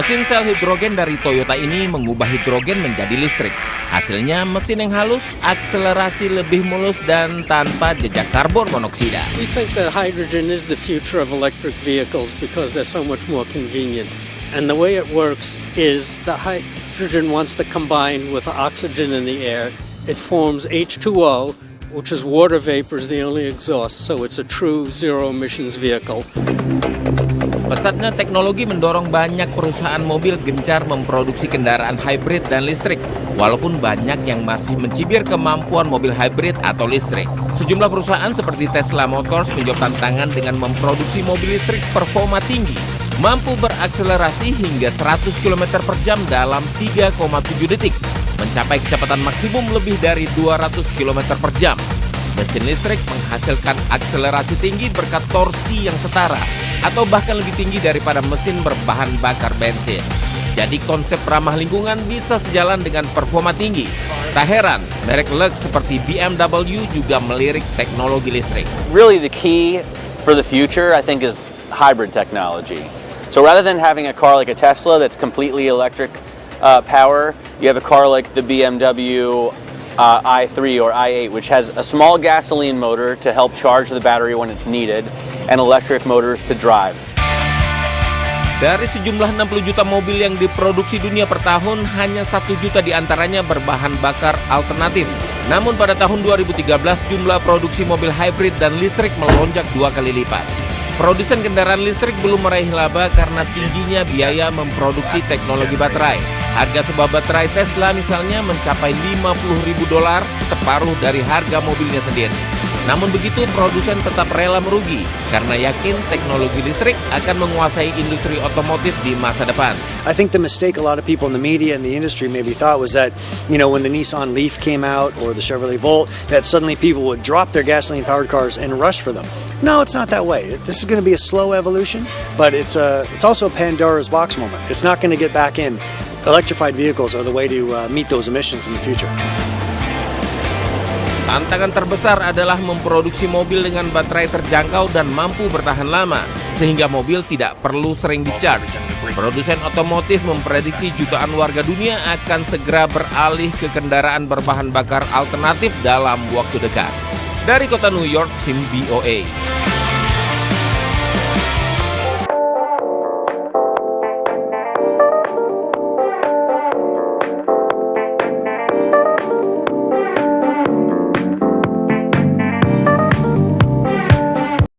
Mesin sel hidrogen dari Toyota ini mengubah hidrogen menjadi listrik. Hasilnya mesin yang halus, akselerasi lebih mulus, dan tanpa jejak karbon monoksida. We think that hydrogen is the future of electric vehicles because they're so much more convenient. And the way it works is the hydrogen wants to combine with the oxygen in the air. It forms H2O, which is water vapor is the only exhaust, so it's a true zero emissions vehicle. Pesatnya teknologi mendorong banyak perusahaan mobil gencar memproduksi kendaraan hybrid dan listrik, walaupun banyak yang masih mencibir kemampuan mobil hybrid atau listrik. Sejumlah perusahaan seperti Tesla Motors menjawab tantangan dengan memproduksi mobil listrik performa tinggi, mampu berakselerasi hingga 100 km per jam dalam 3,7 detik, mencapai kecepatan maksimum lebih dari 200 km per jam. Mesin listrik menghasilkan akselerasi tinggi berkat torsi yang setara atau bahkan lebih tinggi daripada mesin berbahan bakar bensin. Jadi konsep ramah lingkungan bisa sejalan dengan performa tinggi. Tak heran, merek Lux seperti BMW juga melirik teknologi listrik. Really the key for the future, I think, is hybrid technology. So rather than having a car like a Tesla that's completely electric power, you have a car like the BMW i3 or i8, which has a small gasoline motor to help charge the battery when it's needed, and electric motors to drive. Dari sejumlah 60 juta mobil yang diproduksi dunia per tahun, hanya 1 juta diantaranya berbahan bakar alternatif. Namun pada tahun 2013, jumlah produksi mobil hybrid dan listrik melonjak 2 kali lipat. Produsen kendaraan listrik belum meraih laba karena tingginya biaya memproduksi teknologi baterai. Harga sebuah baterai Tesla misalnya mencapai $50.000, separuh dari harga mobilnya sendiri. Namun begitu, produsen tetap rela merugi karena yakin teknologi listrik akan menguasai industri otomotif di masa depan. I think the mistake a lot of people in the media and the industry maybe thought was that, when the Nissan Leaf came out or the Chevrolet Volt, that suddenly people would drop their gasoline-powered cars and rush for them. No, it's not that way. This is going to be a slow evolution, but it's also a Pandora's box moment. It's not going to get back in. Electrified vehicles are the way to meet those emissions in the future. Tantangan terbesar adalah memproduksi mobil dengan baterai terjangkau dan mampu bertahan lama, sehingga mobil tidak perlu sering di-charge. Produsen otomotif memprediksi jutaan warga dunia akan segera beralih ke kendaraan berbahan bakar alternatif dalam waktu dekat. Dari kota New York, tim VOA.